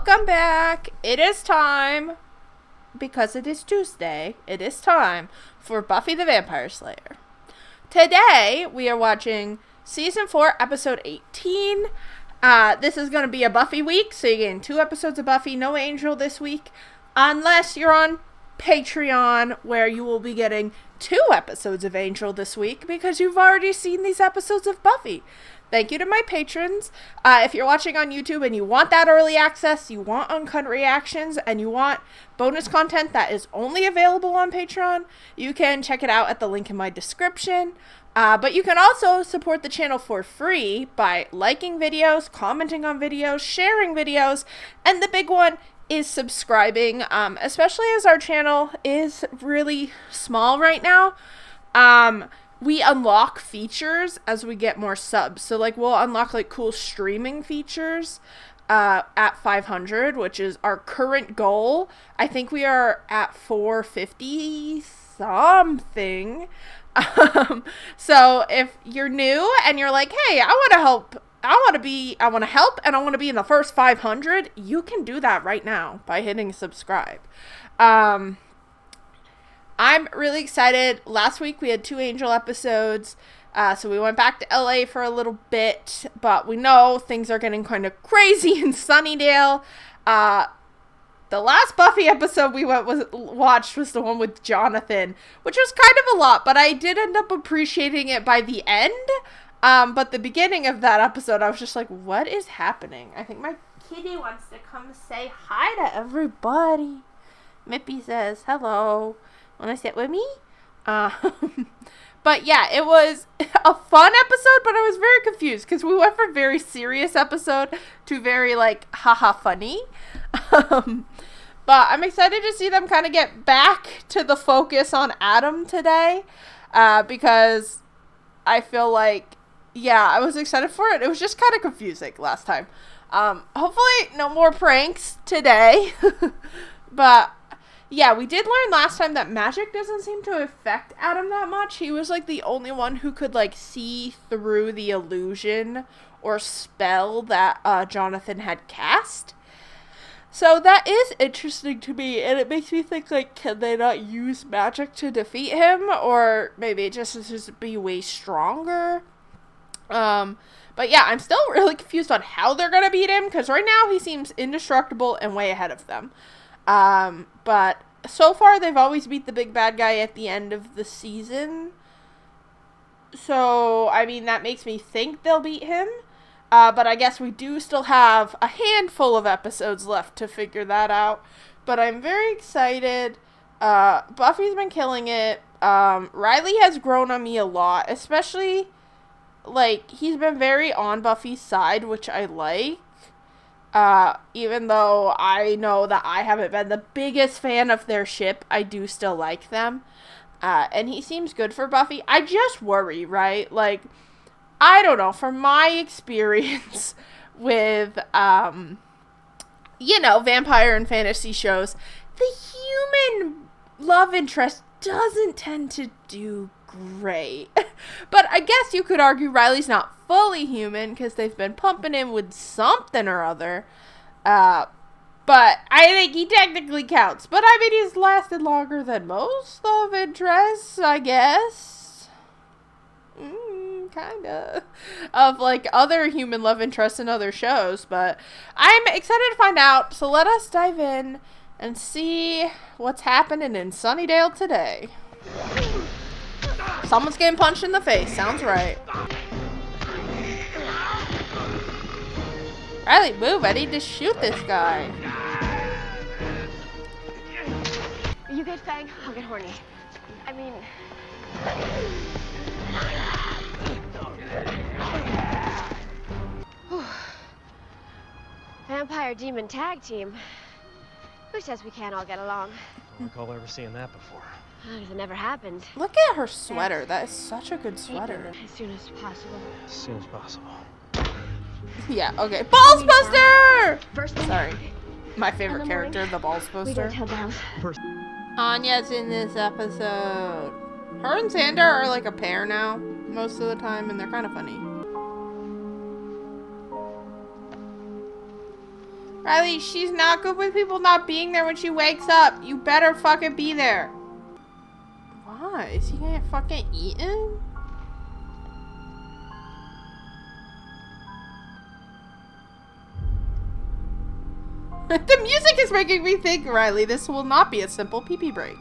Welcome back. It is time, because it is Tuesday, it is time for Buffy the Vampire Slayer. Today, we are watching Season 4, Episode 18. This is going to be a Buffy week, so you're getting 2 episodes of Buffy, no Angel this week, unless you're on Patreon, where you will be getting 2 episodes of Angel this week, because you've already seen these episodes of Buffy. Thank you to my patrons. If you're watching on YouTube and you want that early access, you want uncut reactions, and you want bonus content that is only available on Patreon, you can check it out at the link in my description. But you can also support the channel for free by liking videos, commenting on videos, sharing videos, and the big one is subscribing, especially as our channel is really small right now. We unlock features as we get more subs. So, like, we'll unlock, like, cool streaming features at 500, which is our current goal. I think we are at 450 something. So, if you're new and you're like, hey, I want to help, and I want to be in the first 500, you can do that right now by hitting subscribe. I'm really excited. Last week we had 2 Angel episodes, so we went back to LA for a little bit, but we know things are getting kind of crazy in Sunnydale. The last Buffy episode we watched was the one with Jonathan, which was kind of a lot, but I did end up appreciating it by the end. But the beginning of that episode, I was just like, what is happening? I think my kitty wants to come say hi to everybody. Mippy says, hello. Want to sit with me? But yeah, it was a fun episode, but I was very confused because we went from very serious episode to very, like, haha funny. But I'm excited to see them kind of get back to the focus on Adam today, because I feel like, yeah, I was excited for it. It was just kind of confusing last time. Hopefully no more pranks today. But yeah, we did learn last time that magic doesn't seem to affect Adam that much. He was, like, the only one who could, like, see through the illusion or spell that Jonathan had cast. So that is interesting to me, and it makes me think, like, can they not use magic to defeat him? Or maybe it just has to be way stronger? But yeah, I'm still really confused on how they're gonna beat him, because right now he seems indestructible and way ahead of them. But so far they've always beat the big bad guy at the end of the season. So, I mean, that makes me think they'll beat him. But I guess we do still have a handful of episodes left to figure that out. But I'm very excited. Buffy's been killing it. Riley has grown on me a lot, especially, like, he's been very on Buffy's side, which I like. Even though I know that I haven't been the biggest fan of their ship, I do still like them. And he seems good for Buffy. I just worry, right? Like, I don't know, from my experience with, vampire and fantasy shows, the human love interest doesn't tend to do great. But I guess you could argue Riley's not fully human because they've been pumping him with something or other. But I think he technically counts. But I mean, he's lasted longer than most love interests, I guess. Kinda. Of, like, other human love interests in other shows. But I'm excited to find out. So let us dive in and see what's happening in Sunnydale today. Someone's getting punched in the face. Sounds right. Riley, move. I need to shoot this guy. Are you good, Fang? I'll get horny. I mean... Vampire demon tag team. Who says we can't all get along? I don't recall ever seeing that before. It never happened. Look at her sweater. That is such a good sweater. As soon as possible. As soon as possible. Yeah, okay. Balls Buster! First thing. Sorry. My favorite character, the Balls We don't Buster. tell the house. Anya's in this episode. Her and Xander are like a pair now, most of the time, and they're kind of funny. Riley, she's not good with people not being there when she wakes up. You better fucking be there. Why? Is he gonna get fucking eaten? The music is making me think, Riley, this will not be a simple pee-pee break.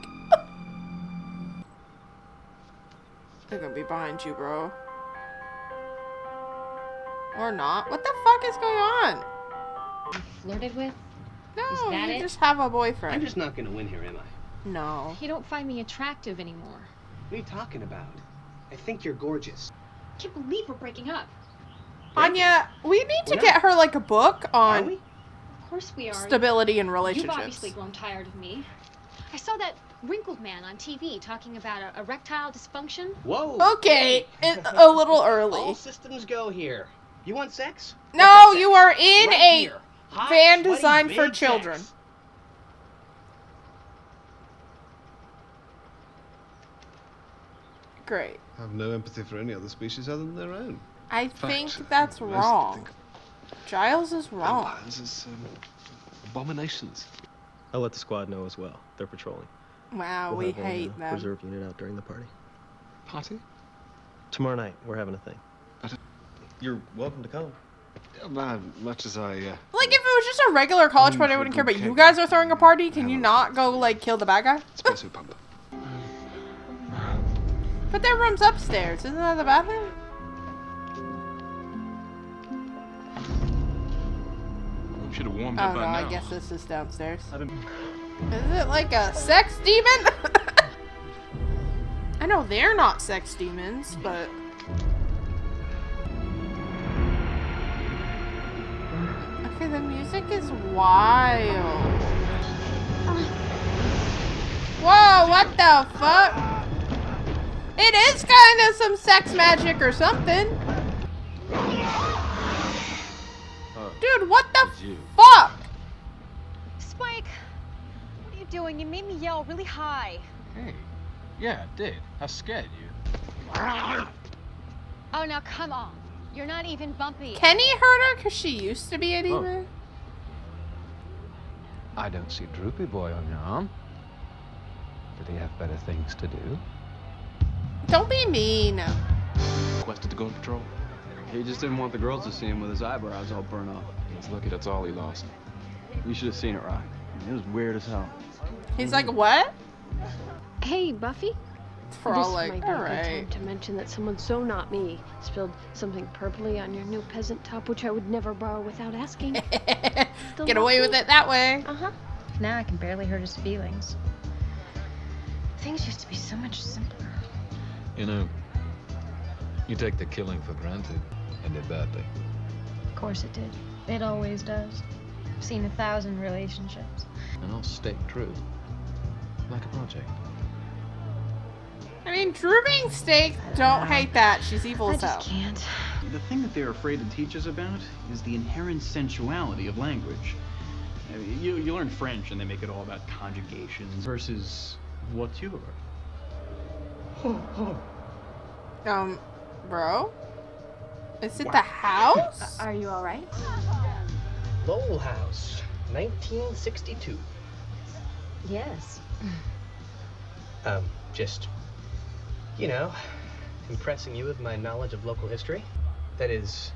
They're gonna be behind you, bro. Or not. What the fuck is going on? You flirted with? No, Is that you it? just have a boyfriend. I'm just not gonna win here, am I? No. You don't find me attractive anymore. What are you talking about? I think you're gorgeous. I can't believe we're breaking up. Anya, we need to We're get her like a book Are on we? Of course we are. stability in You've relationships. obviously grown tired of me. I saw that wrinkled man on TV talking about erectile dysfunction. Whoa! Okay, hey. a little All early. systems go here. You want sex? No, Let's have you sex. are in Right a here. Hot, van sweaty, designed for big children. sex. Great. I have no empathy for any other species other than their own. I In think fact, that's most wrong. think Giles is wrong. vampires as abominations. I'll let the squad know as well. They're patrolling. Wow, We'll we have hate a them. reserve unit out during the party. Party? Tomorrow night, we're having a thing. At a- You're welcome to come. Much as I, Like, if it was just a regular college party, I wouldn't care, but you guys are throwing a party, can you not go, like, kill the bad guy? espresso pump. But their room's upstairs, isn't that the bathroom? Should have warmed Oh up no, by now. I guess this is downstairs. I've been... Is it like a sex demon? I know they're not sex demons, but... Okay, the music is wild. Whoa, what the fuck? It is kind of some sex magic or something. Dude, what the fuck? Spike, what are you doing? You made me yell really high. Hey, yeah, I did. I scared you. Oh, now come on. You're not even bumpy. Kenny hurt her because she used to be a demon? I don't see Droopy Boy on your arm. Did he have better things to do? Don't be mean. Requested to go on patrol. He just didn't want the girls to see him with his eyebrows all burnt off. He's lucky that's all he lost. You should have seen it, Rock. It was weird as hell. He's like, what? Hey, Buffy. For all like, might be a good alright. time to mention that someone so not me spilled something purpley on your new peasant top, which I would never borrow without asking. Still Get away with lucky? it that way. Uh-huh. Now I can barely hurt his feelings. Things used to be so much simpler. You know, you take the killing for granted, and did badly. Of course it did. It always does. I've seen 1,000 relationships. And I'll stay true. Like a project. I mean, Drew being steak, don't hate that. She's evil I as hell. just can't. The thing that they're afraid to teach us about is the inherent sensuality of language. I mean, you learn French and they make it all about conjugations versus voiture. Bro? Is it the house? Are you all right? Lowell House, 1962. Yes. Just, you know, impressing you with my knowledge of local history. That is,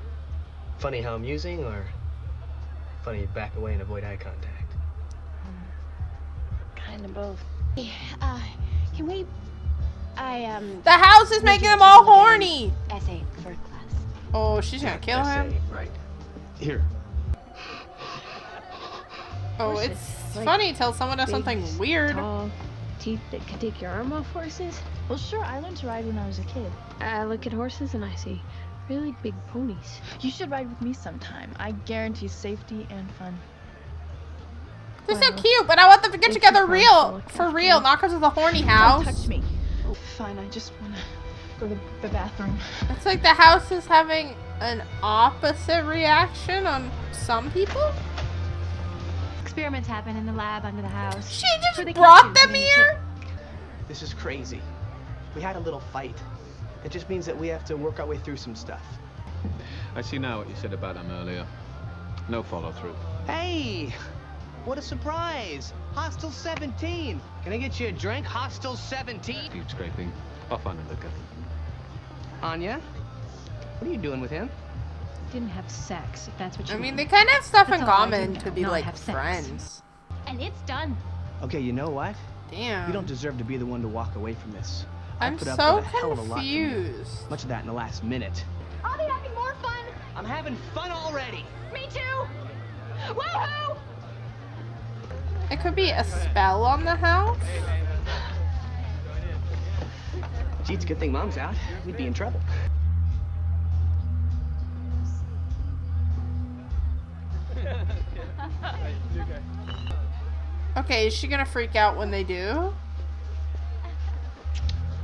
funny how I'm using, or funny you back away and avoid eye contact. Kind of both. Can we... The house is making them all horny. essay for class. Oh, she's gonna kill him. Essay, right. Here. Oh, Horses, it's like funny till someone does something big, weird. Tall teeth that could take your arm off horses. Well, sure, I learned to ride when I was a kid. I look at horses and I see really big ponies. You should ride with me sometime. I guarantee safety and fun. They're so Well, cute, but I want them to get thank you together for real. looking For after real, me. not because of the horny Don't house. touch me. Fine, I just want to go to the bathroom. It's like the house is having an opposite reaction on some people. Experiments happen in the lab under the house. She For the just brought kitchen, them for the here? This is crazy. We had a little fight. It just means that we have to work our way through some stuff. I see now what you said about him earlier. No follow through. Hey, what a surprise! Hostel 17. Can I get you a drink? Hostel 17. Deep scraping. I'll find a liquor. Anya, what are you doing with him? Didn't have sex, if that's what you I mean, mean. they kind of have stuff That's in all I common do to now, be not like have sex. friends. And it's done. Okay, you know what? Damn. You don't deserve to be the one to walk away from this. I I'm put up so with a hell of a lot from you. confused. Much of that in the last minute. I'll be having more fun. I'm having fun already. Me too. Woohoo! It could be a spell on the house. Gee, it's a good thing Mom's out. We'd be in trouble. Okay, is she gonna freak out when they do?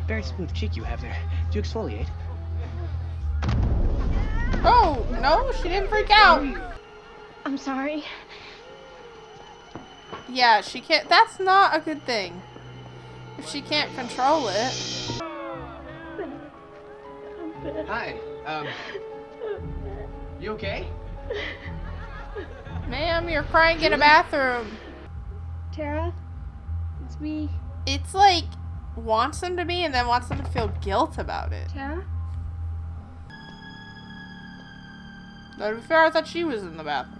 Very smooth cheek you have there. Do you exfoliate? Oh, no, she didn't freak out. I'm sorry. Yeah, she can't. That's not a good thing. If she can't control it. Hi, you okay? Ma'am, you're crying in a bathroom. Tara, it's me. It's like, wants them to be and then wants them to feel guilt about it. Tara? To be fair, I thought she was in the bathroom.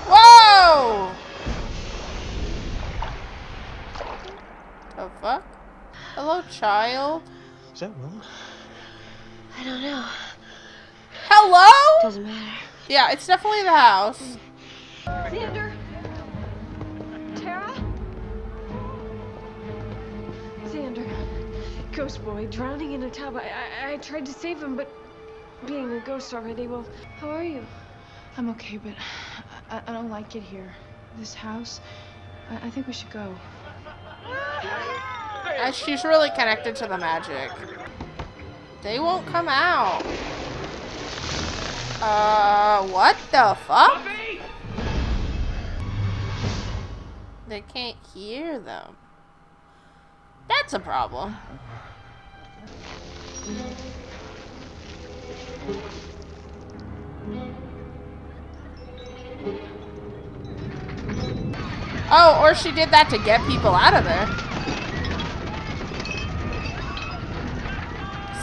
Whoa! The fuck? Hello, child. Is that Will? I don't know. Hello? Doesn't matter. Yeah, it's definitely the house. Xander? Tara? Xander. Ghost boy drowning in a tub. I tried to save him, but being a ghost already, well, how are you? I'm okay, but I don't like it here. This house. I think we should go. She's really connected to the magic. They won't come out. What the fuck? Buffy! They can't hear them. That's a problem. Oh, or she did that to get people out of there.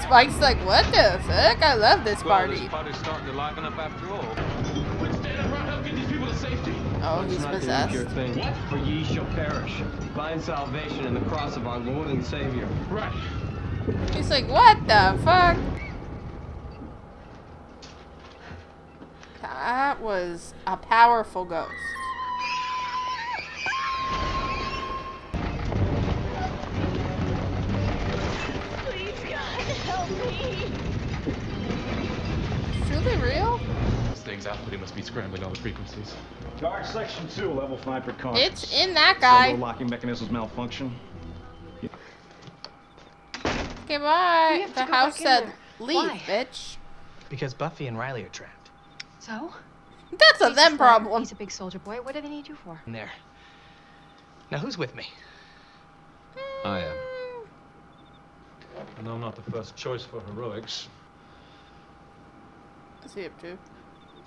Spike's like, what the fuck? I love this party. This party's starting to liven up after all. Oh, he's possessed. What? For ye shall perish. Find salvation in the cross of our Lord and Savior. Right. He's like, what the fuck? That was a powerful ghost. Please, God, help me. Truly real? This thing's outputting must be scrambling all the frequencies. Guard section 2, level 5 precautions. It's in that guy. Several locking mechanisms malfunction. Okay, bye. have to The go house back in said, there. leave, Why? bitch. Because Buffy and Riley are trapped. So? That's a them problem. He's a big soldier boy. What do they need you for? In there. Now who's with me? I am. I know I'm not the first choice for heroics. What's he up to?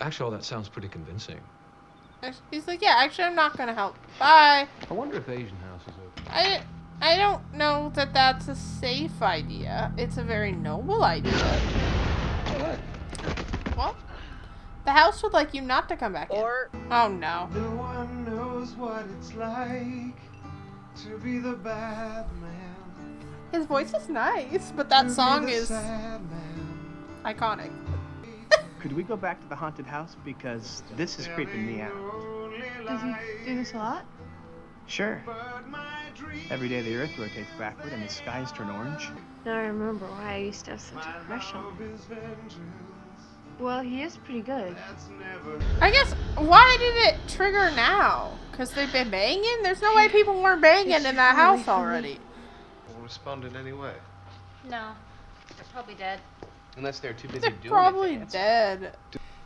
Actually, all that sounds pretty convincing. He's like, yeah, actually, I'm not gonna help. Bye. I wonder if Asian House is open. I don't know that that's a safe idea. It's a very noble idea. Well, the house would like you not to come back in. Oh, no. No one knows what it's like to be the bad man. His voice is nice, but that song is iconic. Could we go back to the haunted house? Because this is creeping me out. Does he do this a lot? Sure. Every day the earth rotates backward and the skies turn orange. Now I remember why I used to have such a crush on him. Well, he is pretty good. I guess, why did it trigger now? Because they've been banging? There's no way people weren't banging in that house already. Won't respond in any way. No, they're probably dead. Unless they're too busy They're doing probably it. dead.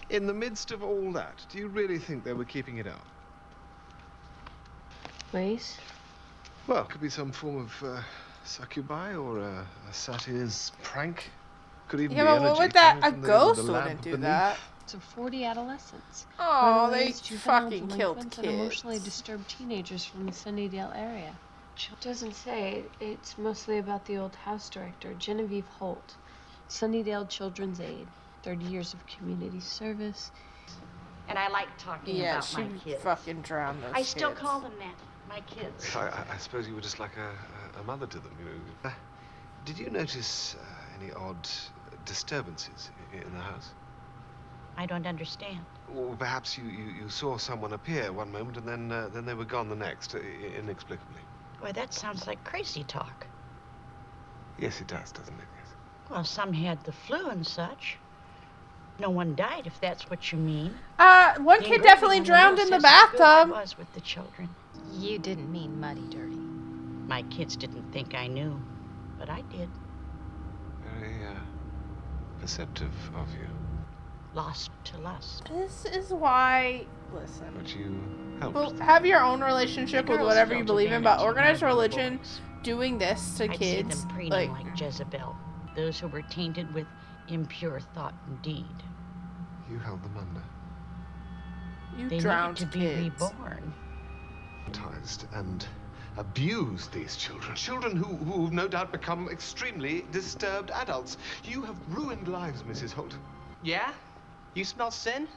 In the midst of all that, do you really think they were keeping it up? Ways? Well, it could be some form of succubi or a satyr's prank. Could even Yeah, be but what energy would that? coming A from the ghost lamp wouldn't do beneath. that. So 40 adolescents. Oh, they Runaways, juvenile fucking killed delinquents, and emotionally kids. disturbed teenagers from the Sunnydale area. Doesn't say. It's mostly about the old house director, Genevieve Holt. Sunnydale Children's Aid. 30 years of community service. And I like talking Yeah, about she my kids. fucking drowned those I still kids. call them that, my kids. I suppose you were just like a mother to them, you know. Did you notice any odd disturbances in the house? I don't understand. Or perhaps you saw someone appear one moment and then they were gone the next, inexplicably. Well, that sounds like crazy talk. Yes, it does, doesn't it? Yes. Well, some had the flu and such. No one died, if that's what you mean. One kid definitely drowned in the bathtub. I was with the children. You didn't mean muddy dirty. My kids didn't think I knew, but I did. Very perceptive of you. Lost to lust. This is why. Listen. But you helped. Well, have your own relationship The with girls whatever you felt believe in, but advantage of organized my little religion boys. doing this to I'd kids, see them preening like Jezebel, those who were tainted with impure thought and deed. You held them under. You They drowned needed to kids. be reborn. Traumatized and abused these children. Children who've no doubt become extremely disturbed adults. You have ruined lives, Mrs. Holt. Yeah? You smell sin?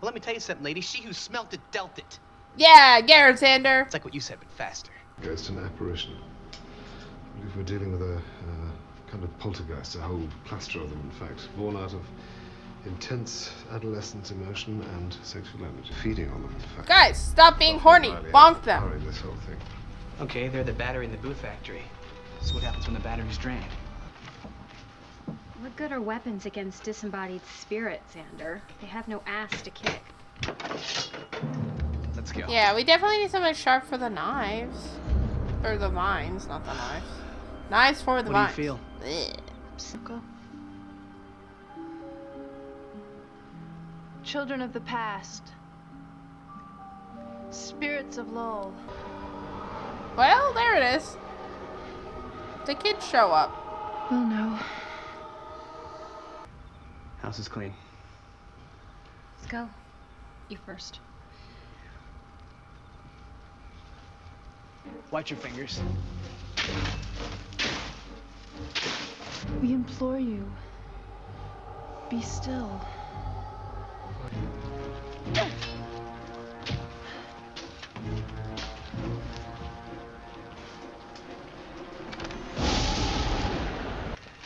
Well, let me tell you something, lady. She who smelt it dealt it. Yeah, Garrett Xander. It's like what you said, but faster. Ghost and apparition. I believe we're dealing with a kind of poltergeist, a whole cluster of them, in fact, born out of intense adolescent emotion and sexual energy, feeding on them, in fact. Guys, stop being horny. Riley Bonk are them. powering this whole thing. Okay, they're the battery in the boot factory. This is what happens when the battery's drained. What good are weapons against disembodied spirits, Xander? They have no ass to kick. Let's go. Yeah, we definitely need something sharp for the knives. Or the vines, not the knives. Knives for the What vines. do you feel? Ugh. Children of the past. Spirits of Lowell. Well, there it is. The kids show up. Oh no. House is clean. Let's go. You first. Watch your fingers. We implore you. Be still.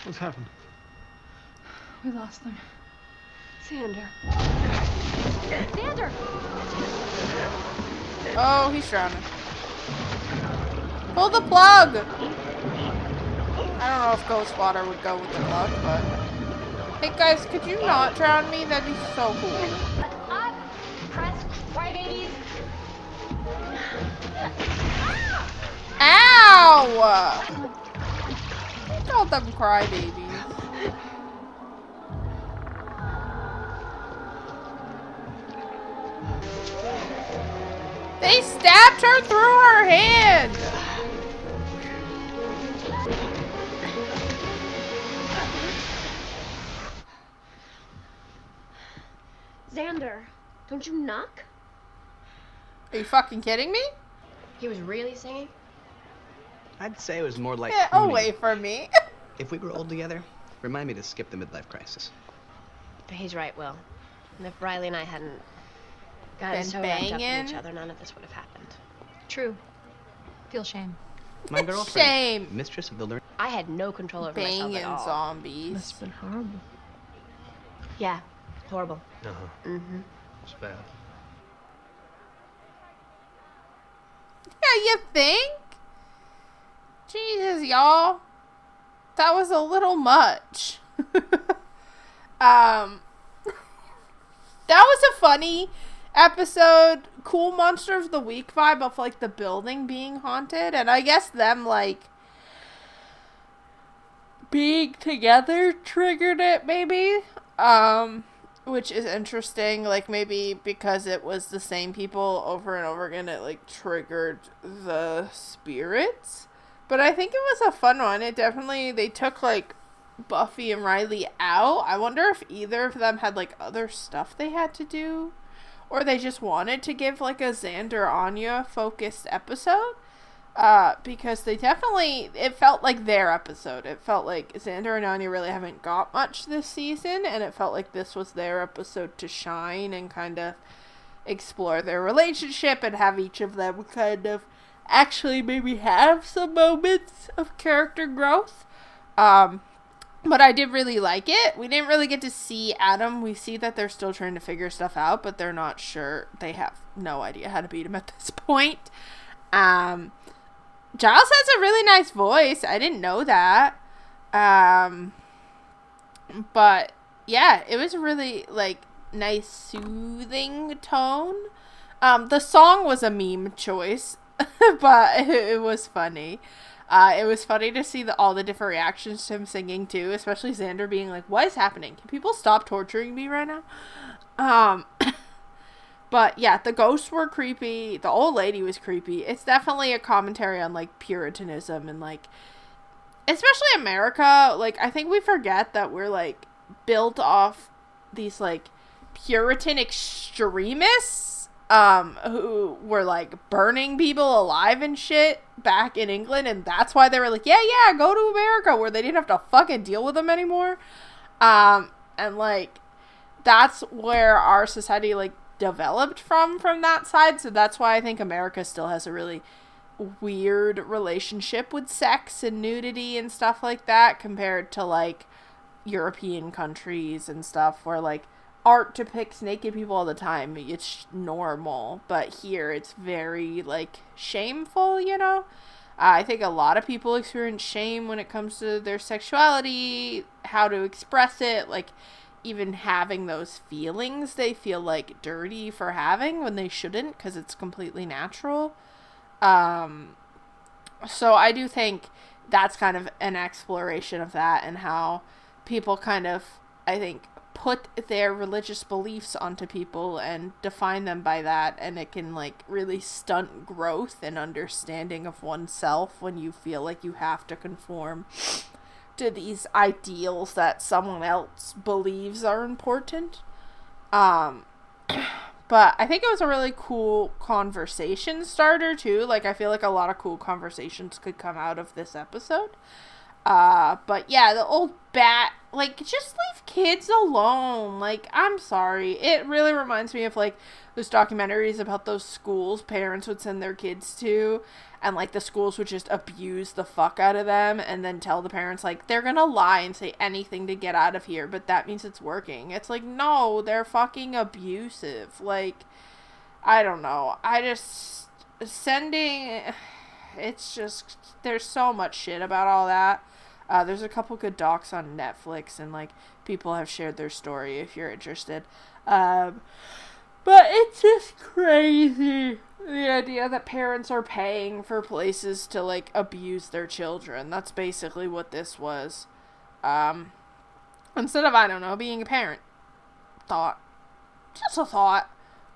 What's happened? We lost them. Xander. Xander! Oh, he's drowning. Pull the plug! I don't know if ghost water would go with the plug, but... Hey guys, could you not drown me? That'd be so cool. Up! Press crybabies! Ow! Call them crybabies. They stabbed her through her hand! Xander, don't you knock? Are you fucking kidding me? He was really singing? I'd say it was more like Get crooning. away from me. If we were old together, remind me to skip the midlife crisis. But he's right, Will. And if Riley and I hadn't gotten Been so wrapped up in banging? each other, none of this would have happened. True. Feel shame. My girlfriend, Shame. mistress of the learn. I had no control over myself Banging at all. zombies. Must have been horrible. Yeah, horrible. Mm-hmm. It's bad. Yeah, you think? Jesus, y'all. That was a little much. That was a funny episode. Cool Monster of the Week vibe of, like, the building being haunted. And I guess them, like, being together triggered it, maybe. Which is interesting. Like, maybe because it was the same people over and over again, it, like, triggered the spirits. But I think it was a fun one. It definitely, they took, like, Buffy and Riley out. I wonder if either of them had, like, other stuff they had to do, or they just wanted to give, like, a Xander Anya focused episode. Because they definitely, it felt like their episode. It felt like Xander and Anya really haven't got much this season, and it felt like this was their episode to shine and kind of explore their relationship and have each of them kind of actually maybe have some moments of character growth. But I did really like it. We didn't really get to see Adam. We see that they're still trying to figure stuff out, but they're not sure. They have no idea how to beat him at this point. Giles has a really nice voice. I didn't know that. But yeah, it was really, like, nice soothing tone. The song was a meme choice, but it was funny. It was funny to see all the different reactions to him singing too, especially Xander being like, what is happening? Can people stop torturing me right now? But yeah, the ghosts were creepy. The old lady was creepy. It's definitely a commentary on, like, Puritanism and, like, especially America. Like, I think we forget that we're, like, built off these, like, Puritan extremists, who were, like, burning people alive and shit back in England, and that's why they were like, yeah, go to America, where they didn't have to fucking deal with them anymore. And, like, that's where our society, like, developed from that side, so that's why I think America still has a really weird relationship with sex and nudity and stuff like that, compared to, like, European countries and stuff, where, like, art depicts naked people all the time. It's normal, but here it's very, like, shameful, you know? I think a lot of people experience shame when it comes to their sexuality, how to express it, like, even having those feelings they feel, like, dirty for having when they shouldn't, because it's completely natural. So I do think that's kind of an exploration of that, and how people kind of, I think, put their religious beliefs onto people and define them by that, and it can, like, really stunt growth and understanding of oneself when you feel like you have to conform to these ideals that someone else believes are important. But I think it was a really cool conversation starter too. Like, I feel like a lot of cool conversations could come out of this episode. But yeah, the old bat, like, just leave kids alone. Like, I'm sorry. It really reminds me of, like, those documentaries about those schools parents would send their kids to, and, like, the schools would just abuse the fuck out of them and then tell the parents, like, they're gonna lie and say anything to get out of here, but that means it's working. It's like, no, they're fucking abusive. Like, I don't know. It's just, there's so much shit about all that. There's a couple good docs on Netflix, and, like, people have shared their story if you're interested. But it's just crazy, the idea that parents are paying for places to, like, abuse their children. That's basically what this was. Instead of, I don't know, being a parent. Just a thought.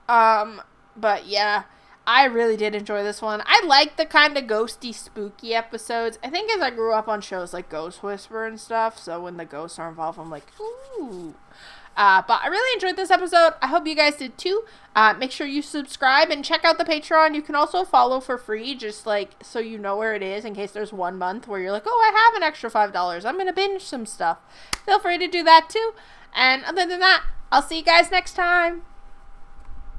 But yeah, I really did enjoy this one. I like the kind of ghosty, spooky episodes. I think as I grew up on shows like Ghost Whisperer and stuff, so when the ghosts are involved, I'm like, ooh. But I really enjoyed this episode. I hope you guys did too. Make sure you subscribe and check out the Patreon. You can also follow for free, just, like, so you know where it is in case there's 1 month where you're like, oh, I have an extra $5. I'm going to binge some stuff. Feel free to do that too. And other than that, I'll see you guys next time.